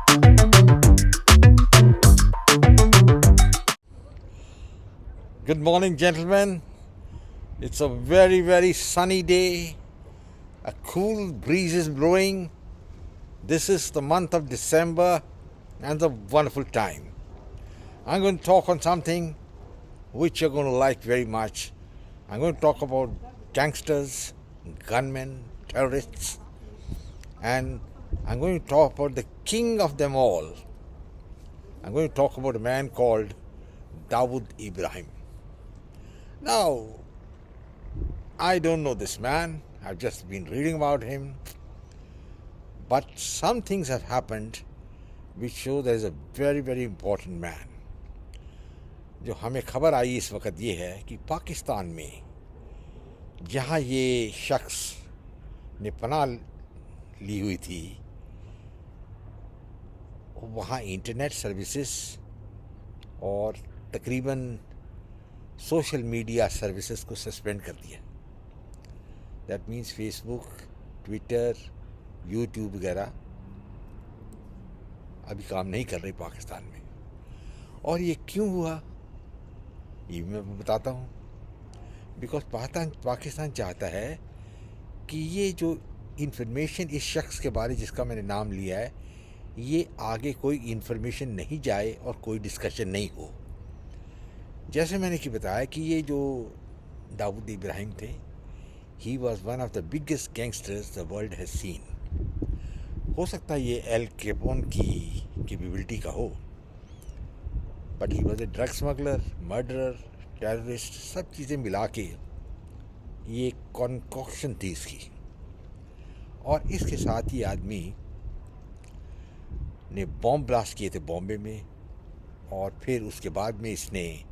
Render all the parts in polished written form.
Good morning, gentlemen. It's a very, very sunny day. A cool breeze is blowing. This is the month of December and a wonderful time. I'm going to talk on something which you're going to like very much. I'm going to talk about gangsters, gunmen, terrorists, and I'm going to talk about the king of them all. I'm going to talk about a man called Dawood Ibrahim. Now, I don't know this man. I've just been reading about him. But some things have happened which show there is a very, very important man. जो हमें खबर आई इस वक्त ये है कि पाकिस्तान में जहाँ ये शख्स ने पनाह ली हुई थी, वहाँ इंटरनेट सर्विसेज और तकरीबन सोशल मीडिया सर्विसेज को सस्पेंड कर दिया. That means Facebook, Twitter, YouTube वगैरह अभी काम नहीं कर रही पाकिस्तान में. और ये क्यों हुआ ये मैं बताता हूँ. बिकॉज पाकिस्तान चाहता है कि ये जो इन्फॉर्मेशन इस शख्स के बारे जिसका मैंने नाम लिया है, ये आगे कोई इन्फॉर्मेशन नहीं जाए और कोई डिस्कशन नहीं हो. जैसे मैंने कि बताया कि ये जो दाऊद इब्राहिम थे, he was one of the biggest gangsters the world has seen. हो सकता है ये एल कैपोन की कैपेबिलिटी का हो, but he was a drug smuggler, murderer, terrorist, सब चीज़ें मिला के ये कॉन्कॉक्शन थी इसकी. और इसके साथ ही आदमी ने बॉम्ब ब्लास्ट किए थे बॉम्बे में, और फिर उसके बाद में इसने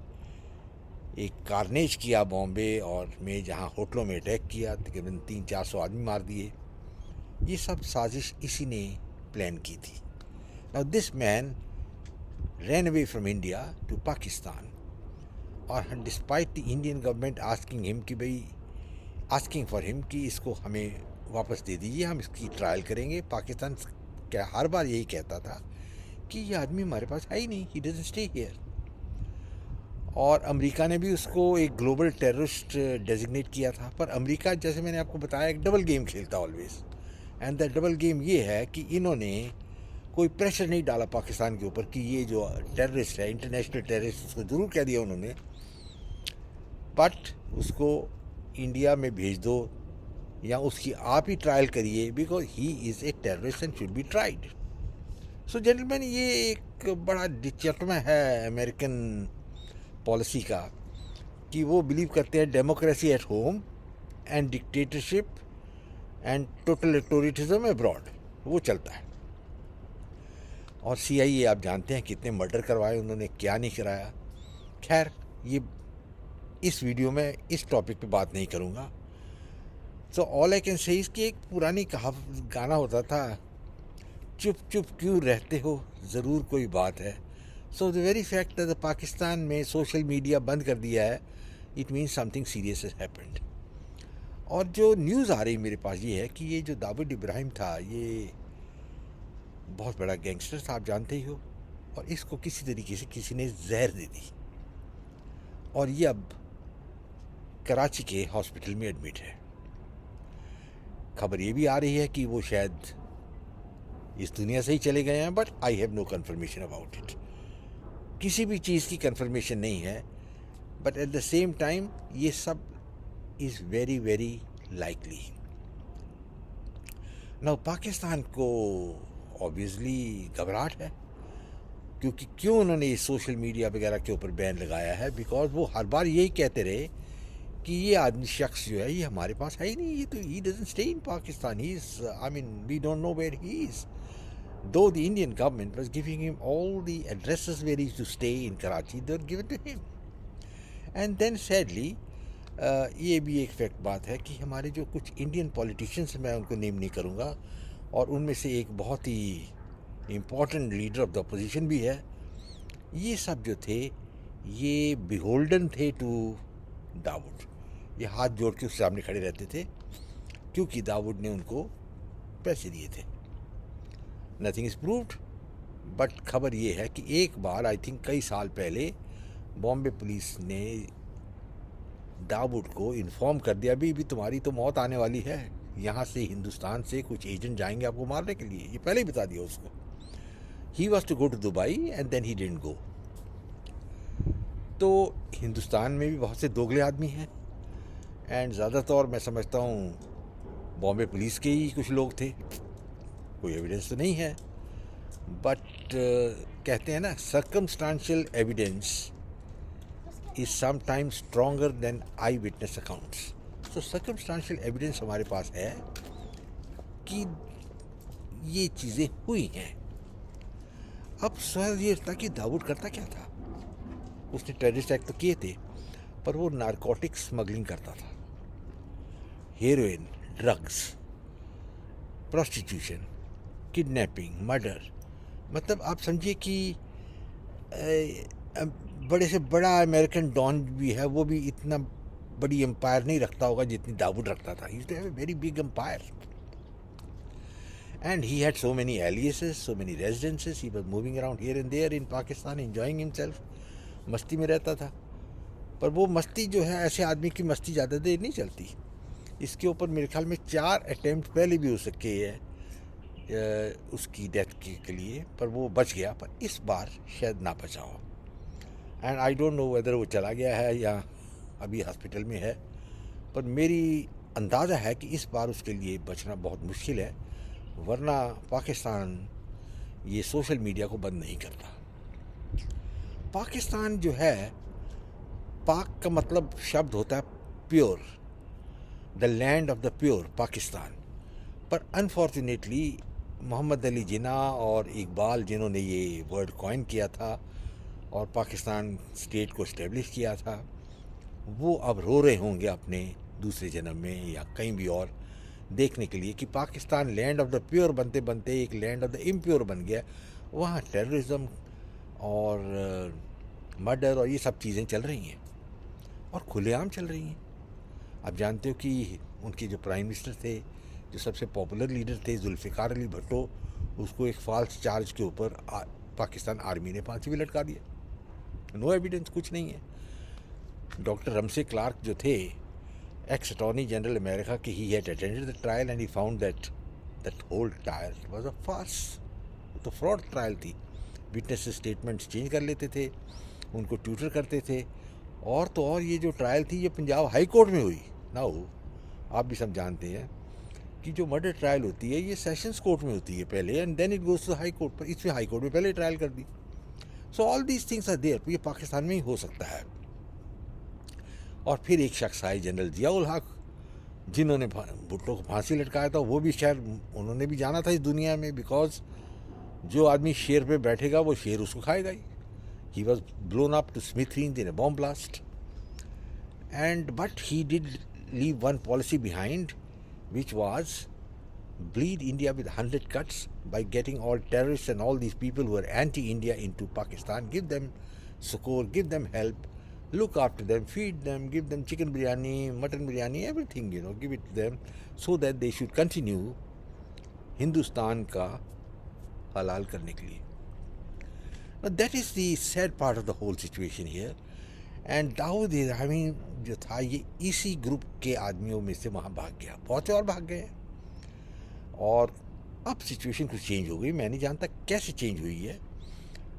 एक कारनेज किया बॉम्बे और में, जहाँ होटलों में अटैक किया, तकरीबन 300-400 आदमी मार दिए. ये सब साजिश इसी ने प्लान की थी. Now this man ran away from India to Pakistan, और despite the Indian government asking for him कि इसको हमें वापस दे दीजिए, हम इसकी ट्रायल करेंगे. पाकिस्तान क्या हर बार यही कहता था कि ये आदमी हमारे पास है ही नहीं, ही डजंट स्टे हियर. और अमेरिका ने भी उसको एक ग्लोबल टेररिस्ट डेजिग्नेट किया था. पर अमेरिका, जैसे मैंने आपको बताया, एक डबल गेम खेलता always. And the double game ये है कि इन्होंने कोई प्रेशर नहीं डाला पाकिस्तान के ऊपर कि ये जो टेररिस्ट है, इंटरनेशनल टेररिस्ट, उसको ज़रूर कह दिया उन्होंने, बट उसको इंडिया में भेज दो या उसकी आप ही ट्रायल करिए, because he is a terrorist and should be tried. So gentleman, ये एक बड़ा डिचटमा है अमेरिकन पॉलिसी का कि वो बिलीव करते हैं democracy at home and dictatorship and totalitarianism abroad. वो चलता है. और CIA आप जानते हैं कितने मर्डर करवाए उन्होंने, क्या नहीं कराया. खैर, ये इस वीडियो में इस टॉपिक पे बात नहीं करूँगा. So all I can say is कि एक पुरानी गाना होता था, चुप चुप क्यों रहते हो, ज़रूर कोई बात है. So the very fact that Pakistan में सोशल मीडिया बंद कर दिया है, it means something serious has happened. और जो न्यूज़ आ रही मेरे पास ये है कि ये जो दाऊद इब्राहिम था, ये बहुत बड़ा गैंगस्टर था, आप जानते ही हो. और इसको किसी तरीके से किसी ने जहर दे दी, और ये अब कराची के हॉस्पिटल में एडमिट है. खबर ये भी आ रही है कि वो शायद इस दुनिया से ही चले गए हैं, but I have no confirmation about it. किसी भी चीज़ की कन्फर्मेशन नहीं है, but at the same time ये सब is very very likely. Now Pakistan को ऑब्वियसली घबराहट है, क्योंकि क्यों उन्होंने ये सोशल मीडिया वगैरह के ऊपर बैन लगाया है. बिकॉज वो हर बार यही कहते रहे कि ये आदमी शख्स जो है ये हमारे पास है ही नहीं, ये तो he doesn't stay in Pakistan, he is, I mean, we don't know where he is. Though the Indian government was giving him all the addresses where he is to stay in Karachi, they were given to him. And then sadly, ये भी एक fact बात है कि हमारे जो कुछ Indian politicians, मैं उनको नेम नहीं करूँगा, और उनमें से एक बहुत ही important leader of the opposition भी है, ये सब जो थे ये बिहोल्डन थे टू दाऊद. ये हाथ जोड़ के उसके सामने खड़े रहते थे क्योंकि दाऊद ने उनको पैसे दिए थे. नथिंग इज़ प्रूव्ड, बट खबर ये है कि एक बार आई थिंक कई साल पहले बॉम्बे पुलिस ने दाऊद को इन्फॉर्म कर दिया, अभी भी तुम्हारी तो मौत आने वाली है, यहाँ से हिंदुस्तान से कुछ एजेंट जाएंगे आपको मारने के लिए, ये पहले ही बता दिया उसको. He was to go to Dubai and then he didn't go. तो हिंदुस्तान में भी बहुत से दोगले आदमी हैं एंड ज़्यादातर मैं समझता हूँ बॉम्बे पुलिस के ही कुछ लोग थे. कोई एविडेंस तो नहीं है, बट कहते हैं ना, circumstantial evidence is sometimes stronger than eyewitness accounts. तो सर्कमस्टांशियल एविडेंस हमारे पास है कि ये चीज़ें हुई हैं. अब सवाल ये था कि दाऊद करता क्या था. उसने टेररिस्ट एक्ट तो किए थे, पर वो नारकोटिक स्मगलिंग करता था, heroin, drugs, prostitution, kidnapping, murder. मतलब आप समझिए कि बड़े से बड़ा अमेरिकन डॉन भी है, वो भी इतना बड़ी एम्पायर नहीं रखता होगा जितनी दाऊद रखता था. He have a very big empire and he had so many aliases, so many residences. He was moving around here and there in Pakistan, enjoying himself. मस्ती में रहता था. पर वो मस्ती जो है, ऐसे आदमी की मस्ती ज़्यादा देर नहीं चलती. इसके ऊपर मेरे ख्याल में 4 अटैम्प्ट पहले भी हो सके है उसकी डेथ के लिए, पर वो बच गया. पर इस बार शायद ना बचा हो. And I don't know whether वो चला गया है या अभी हॉस्पिटल में है, पर मेरी अंदाज़ा है कि इस बार उसके लिए बचना बहुत मुश्किल है, वरना पाकिस्तान ये सोशल मीडिया को बंद नहीं करता. पाकिस्तान जो है, पाक का मतलब शब्द होता है pure, the land of the pure Pakistan. पर अनफॉर्चुनेटली मोहम्मद अली जिन्ना और इकबाल, जिन्होंने ये वर्ड कॉइन किया था और पाकिस्तान स्टेट को इस्टेब्लिश किया था, वो अब रो रहे होंगे अपने दूसरे जन्म में या कहीं भी और, देखने के लिए कि Pakistan land of the pure बनते बनते एक लैंड ऑफ द इम्प्योर बन गया. वहाँ टेररिज्म और मर्डर और ये सब चीज़ें चल रही हैं और खुलेआम चल रही हैं. आप जानते हो कि उनके जो प्राइम मिनिस्टर थे, जो सबसे पॉपुलर लीडर थे, जुल्फ़िकार अली भुट्टो, उसको एक फॉल्स चार्ज के ऊपर पाकिस्तान आर्मी ने फांसी भी लटका दिया. नो एविडेंस, कुछ नहीं है. डॉक्टर रमसे क्लार्क जो थे, ex Attorney General America, he had attended the trial and he found that whole trial was a farce. तो फ्रॉड ट्रायल थी. विटनेस स्टेटमेंट्स चेंज कर लेते थे, उनको ट्यूटर करते थे, और तो और ये जो ट्रायल थी ये पंजाब हाई कोर्ट में हुई ना हो. आप भी सब जानते हैं कि जो मर्डर ट्रायल होती है ये सेशंस कोर्ट में होती है पहले, and then it goes to high court. पर इसमें हाई कोर्ट में पहले ट्रायल कर दी. So all these things are there. ये पाकिस्तान में ही हो सकता है. और फिर एक शख्स आए, जनरल जियाउल हक, जिन्होंने भुट्टो को फांसी लटकाया था. वो भी शायद उन्होंने भी जाना था इस दुनिया में, बिकॉज जो आदमी शेर पे बैठेगा वो शेर उसको खाएगा ही. He was blown up to smithereens in a bomb blast. And but he did leave one policy behind, which was bleed India with 100 cuts by getting all terrorists and all these people who are anti-India into Pakistan, give them succour, give them help, look after them, feed them, give them chicken biryani, mutton biryani, everything, give it to them, so that they should continue Hindustan का हलाल करने के लिए. Now that is the sad part of the whole situation here. And Dawood जो था, ये इसी group के आदमियों में से वहाँ भाग गया. बहुत से और भाग गए. और अब सिचुएशन कुछ चेंज हो गई. मैं नहीं जानता कैसे चेंज हुई है,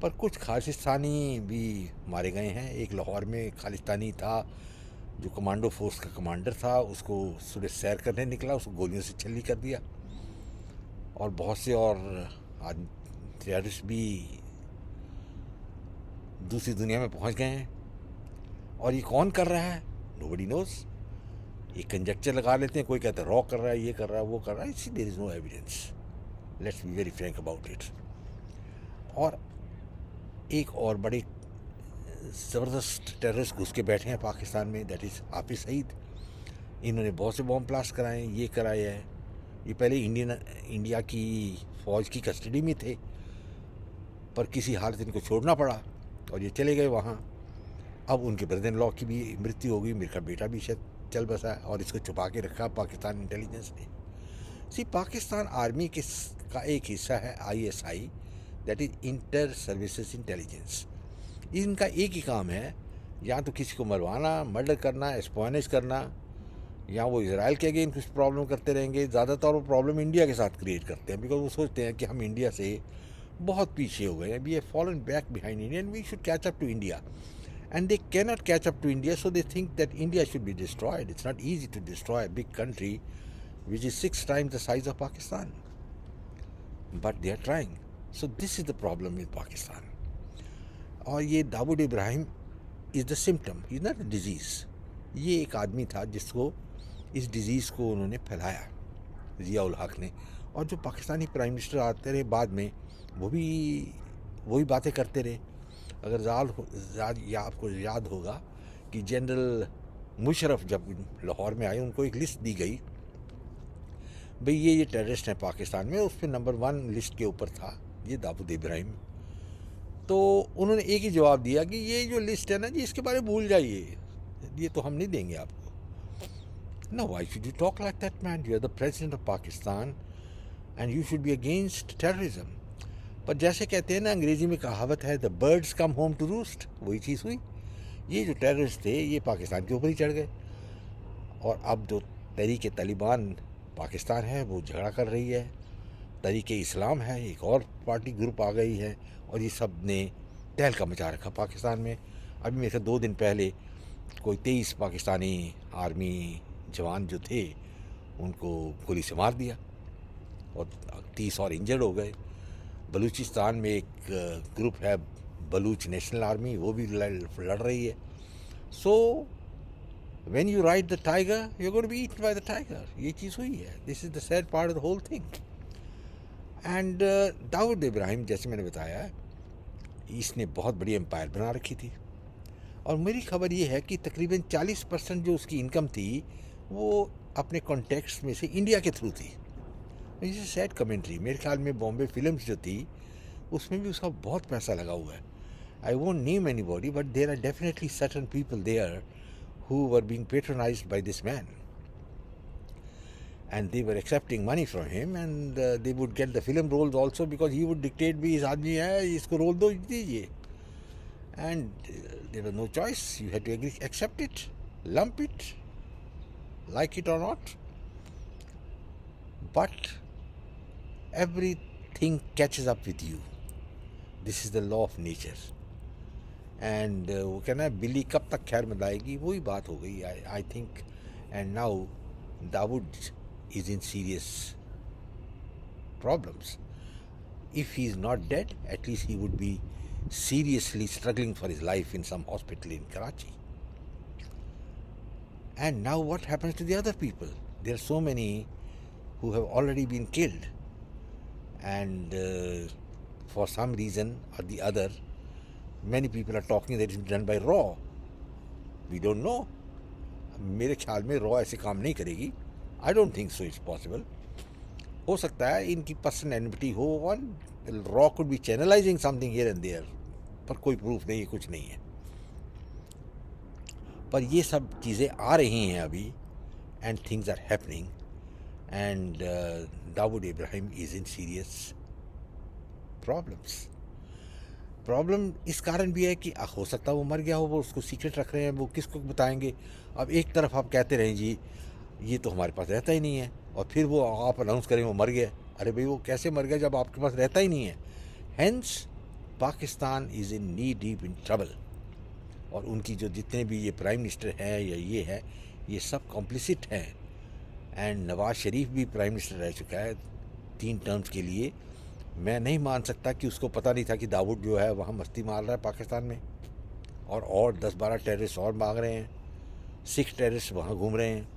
पर कुछ खालिस्तानी भी मारे गए हैं. एक लाहौर में खालिस्तानी था जो कमांडो फोर्स का कमांडर था, उसको सुबह सैर करने निकला, उसको गोलियों से छल्ली कर दिया. और बहुत से और टेररिस्ट भी दूसरी दुनिया में पहुंच गए हैं. और ये कौन कर रहा है, नोबडी नोज. ये कंजक्चर लगा लेते हैं, कोई कहता है रॉ कर रहा है, ये कर रहा है, वो कर रहा है. इसी there is no evidence. Let's be very frank about it. और एक और बड़े ज़बरदस्त टेररिस्ट घुस के बैठे हैं पाकिस्तान में, दैट इज़ हाफिज़ सईद. इन्होंने बहुत से बॉम्ब ब्लास्ट कराए, ये कराए हैं. ये पहले इंडिया की फ़ौज की कस्टडी में थे, पर किसी हालत इनको छोड़ना पड़ा और ये चले गए वहाँ. अब उनके ब्रदर इन लॉ की भी मृत्यु हो गई. मेरा बेटा भी शायद चल बसा है और इसको छुपा के रखा पाकिस्तान इंटेलिजेंस ने. पाकिस्तान आर्मी का एक हिस्सा है ISI, that is inter services intelligence. इनका एक ही काम है, या तो किसी को मरवाना, मर्डर करना, एस्पॉनेज करना, या वो इसराइल के अगेंस्ट कुछ प्रॉब्लम करते रहेंगे। ज़्यादातर वो प्रॉब्लम इंडिया के साथ क्रिएट करते हैं, बिकॉज वो सोचते हैं कि हम इंडिया से बहुत पीछे हो गए हैं, we have fallen back behind India and we should catch up to India, and they cannot catch up to India, so they think that India should be destroyed. It's not easy to destroy a big country which is 6 times the size of Pakistan, but they are trying. So this is the problem with Pakistan. और ये Dawood Ibrahim is the symptom, is not a disease. ये एक आदमी था जिसको इस disease को उन्होंने फैलाया, ज़ियाउल हक ने। और जो पाकिस्तानी प्राइम मिनिस्टर आते रहे बाद में, वो भी वही बातें करते रहे। अगर आपको याद होगा कि जनरल मुशर्रफ जब लाहौर में आए, उनको एक लिस्ट दी गई, भाई ये टेररिस्ट हैं पाकिस्तान में। उस पर नंबर 1 लिस्ट के ऊपर था ये दाऊद इब्राहिम। तो उन्होंने एक ही जवाब दिया कि ये जो लिस्ट है ना जी, इसके बारे में भूल जाइए, ये तो हम नहीं देंगे आपको। No, why should you talk like that man? You are the president of Pakistan and you should be against terrorism. पर जैसे कहते हैं ना, अंग्रेजी में कहावत है, the birds come home to roost, वही चीज़ हुई। ये जो टेररिस्ट थे ये पाकिस्तान के ऊपर ही चढ़ गए, और अब जो तहरीक तालिबान पाकिस्तान है वो झगड़ा कर रही है, तहरीक इस्लाम है, एक और पार्टी ग्रुप आ गई है, और ये सब ने तहलका मचा रखा पाकिस्तान में। अभी मेरे से 2 दिन पहले कोई 23 पाकिस्तानी आर्मी जवान जो थे उनको गोली से मार दिया, और 30 और इंजर्ड हो गए। बलूचिस्तान में एक ग्रुप है, बलूच नेशनल आर्मी, वो भी लड़ रही है। So when you ride the tiger you are going to be eaten by the tiger, ये चीज़ हुई है। This is the sad part of the whole thing. And Dawood Ibrahim, जैसे मैंने बताया, इसने बहुत बड़ी एम्पायर बना रखी थी, और मेरी खबर ये है कि तकरीबन 40% जो उसकी इनकम थी वो अपने कॉन्टेक्ट्स में से इंडिया के थ्रू थी। It's sad commentary. मेरे ख्याल में बॉम्बे फिल्म्स जो थी उसमें भी उसका बहुत पैसा लगा हुआ है। I won't name anybody, but there are definitely certain people there who were being patronized by this man, and they were accepting money from him, and they would get the film roles also, because he would dictate भी इस आदमी है, इसको role दो, दीजिए, and there was no choice, you had to agree, accept it, lump it, like it or not. But everything catches up with you. This is the law of nature. And वो कहना है बिल्ली कब तक खैर मनाएगी, वही बात हो गई, I think. And now Dawood is in serious problems. If he is not dead, at least he would be seriously struggling for his life in some hospital in Karachi. And now what happens to the other people? There are so many who have already been killed, and for some reason or the other, many people are talking that it's done by RAW. We don't know. मेरे ख्याल में RAW ऐसे काम नहीं करेगी। I don't think so, it's possible. हो सकता है इनकी पर्सनल एनिमिटी हो, और रॉ could be channelizing something here and there, पर कोई प्रूफ नहीं है, कुछ नहीं है। पर ये सब चीज़ें आ रही हैं अभी, and things are happening, and Dawood Ibrahim is in serious problem इस कारण भी है कि हो सकता है वो मर गया हो, वो उसको सीक्रेट रख रहे हैं, वो किसको बताएंगे। अब एक तरफ आप कहते रहें जी ये तो हमारे पास रहता ही नहीं है, और फिर वो आप अनाउंस करें वो मर गया। अरे भाई, वो कैसे मर गया जब आपके पास रहता ही नहीं है? Hence Pakistan is in knee deep in trouble, और उनकी जो जितने भी ये प्राइम मिनिस्टर हैं या ये है, ये सब कॉम्प्लिसिट हैं। एंड नवाज शरीफ भी प्राइम मिनिस्टर रह चुका है 3 टर्म्स के लिए। मैं नहीं मान सकता कि उसको पता नहीं था कि दाऊद जो है वहाँ मस्ती मार रहा है पाकिस्तान में, और 10-12 टेररिस्ट और मांग रहे हैं, 6 टेररिस्ट वहाँ घूम रहे हैं।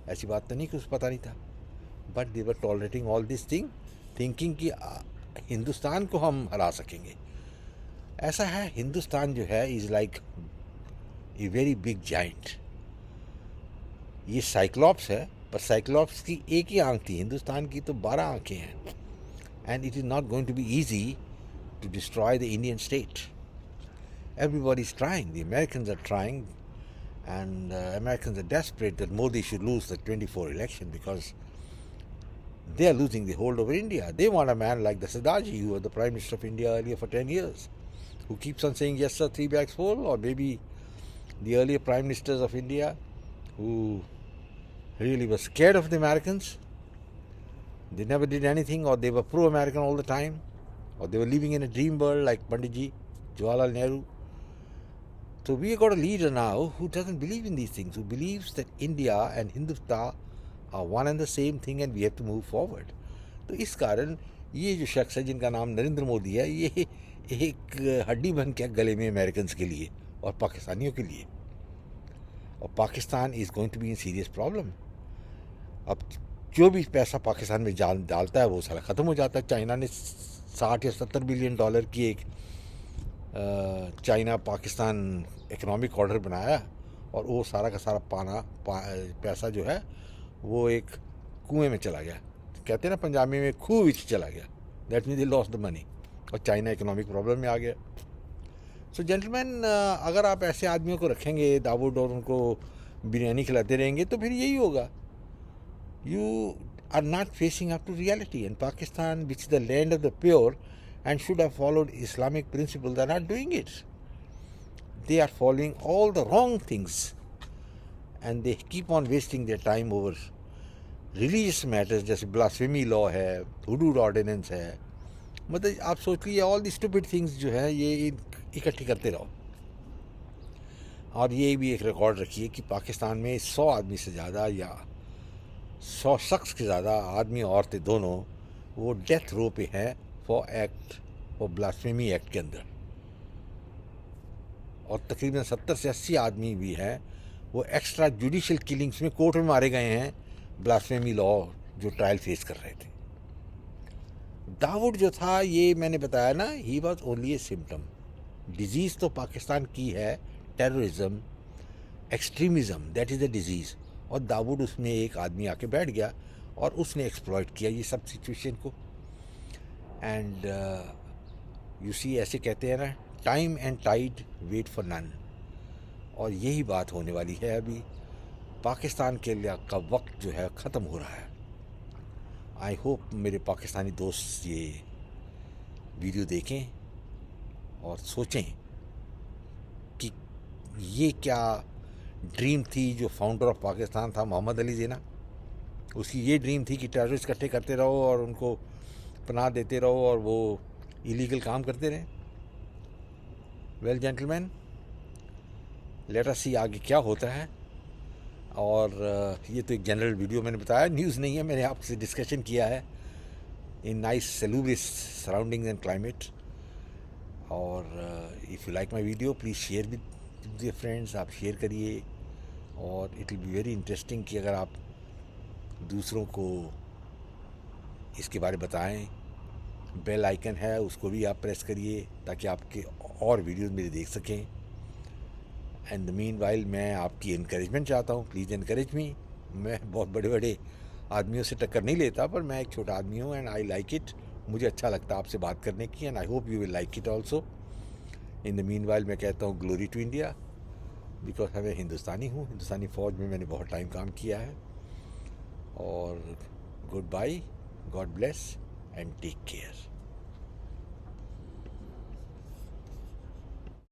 ऐसी बात तो नहीं कि उसको पता नहीं था, but they were tolerating all this thinking कि हिंदुस्तान को हम हरा सकेंगे। ऐसा है, हिंदुस्तान जो है is like a very big giant. ये साइक्लॉप्स है, पर साइक्लॉप्स की एक ही आंख थी, हिंदुस्तान की तो 12 आंखें हैं। And it is not going to be easy to destroy the Indian state. Everybody is trying, the Americans are trying, and Americans are desperate that Modi should lose the 24 election, because they are losing the hold over India. They want a man like the Sardarji, who was the Prime Minister of India earlier for 10 years, who keeps on saying, yes sir, 3 bags full, or maybe the earlier Prime Ministers of India, who really were scared of the Americans. They never did anything, or they were pro-American all the time, or they were living in a dream world like Panditji, Jawaharlal Nehru. So we got a leader now who doesn't believe in these things, who believes that India and Hindutva are one and the same thing and we have to move forward. तो इस कारण ये जो शख्स है जिनका नाम नरेंद्र मोदी है, ये एक हड्डी बन के गले में अमेरिकन के लिए और पाकिस्तानियों के लिए. और Pakistan is going to be in serious problem. अब जो भी पैसा पाकिस्तान में डालता है वो सारा ख़त्म हो जाता है. चाइना ने 60 या 70 बिलियन डॉलर की एक चाइना पाकिस्तान इकोनॉमिक ऑर्डर बनाया, और वो सारा का सारा पैसा जो है वो एक कुएं में चला गया. कहते हैं ना पंजाबी में, खूह विच चला गया. That means they lost the money, और चाइना इकोनॉमिक प्रॉब्लम में आ गया. सो जेंटलमैन, अगर आप ऐसे आदमियों को रखेंगे दाऊद और उनको बिरयानी खिलाते रहेंगे तो फिर यही होगा. You are not facing up to reality, and Pakistan which is the land of the pure and should have followed Islamic principles, are not doing it. They are following all the wrong things, and they keep on wasting their time over religious matters, जैसे blasphemy law है, hudud ordinance है. मतलब आप सोच लीजिए, all the stupid things जो है ये इकट्ठी करते रहो. और ये भी एक रिकॉर्ड रखिए कि पाकिस्तान में 100 आदमी से ज़्यादा या 100 शख्स के ज़्यादा आदमी औरतें दोनों वो डेथ रो पे हैं फॉर ब्लास्फेमी एक्ट के अंदर. और तकरीबन 70 से 80 आदमी भी हैं वो एक्स्ट्रा जुडिशल किलिंग्स में कोर्ट में मारे गए हैं, ब्लास्फेमी लॉ जो ट्रायल फेस कर रहे थे. दाऊद जो था, ये मैंने बताया ना, he was only A symptom. Disease तो पाकिस्तान की है terrorism, extremism, that is the disease. और दाऊद उसमें एक आदमी आके बैठ गया और उसने एक्सप्लॉइट किया ये सब सिचुएशन को. एंड यू सी, ऐसे कहते हैं ना, time and tide wait for none. और यही बात होने वाली है. अभी पाकिस्तान के लिए का वक्त जो है ख़त्म हो रहा है. आई होप मेरे पाकिस्तानी दोस्त ये वीडियो देखें और सोचें कि ये क्या ड्रीम थी जो फाउंडर ऑफ पाकिस्तान था मोहम्मद अली जिन्ना, उसकी ये ड्रीम थी कि टेररिस्ट इकट्ठे करते रहो और उनको पनाह देते रहो और वो इलीगल काम करते रहें. वेल जेंटलमैन, लेट अस सी आगे क्या होता है. और ये तो एक जनरल वीडियो मैंने बताया, न्यूज़ नहीं है. मैंने आपसे डिस्कशन किया है in nice salubrious surroundings and climate. और if you like my video please share with your friends. आप शेयर करिए, और it will be very interesting कि अगर आप दूसरों को इसके बारे में बताएं. बेल आइकन है, उसको भी आप प्रेस करिए ताकि आपके और वीडियोस मेरे देख सकें. एंड द मीन वाइल मैं आपकी इनकरेजमेंट चाहता हूँ. Please encourage me. मैं बहुत बड़े बड़े आदमियों से टक्कर नहीं लेता, पर मैं एक छोटा आदमी हूँ, एंड आई लाइक इट. मुझे अच्छा लगता है आपसे बात करने की, and I hope you will like it also. In the mean while मैं कहता हूँ ग्लोरी टू इंडिया, बिकॉज मैं हिंदुस्तानी हूँ. हिंदुस्तानी फ़ौज में मैंने बहुत टाइम काम किया है. और goodbye, God bless, and take care.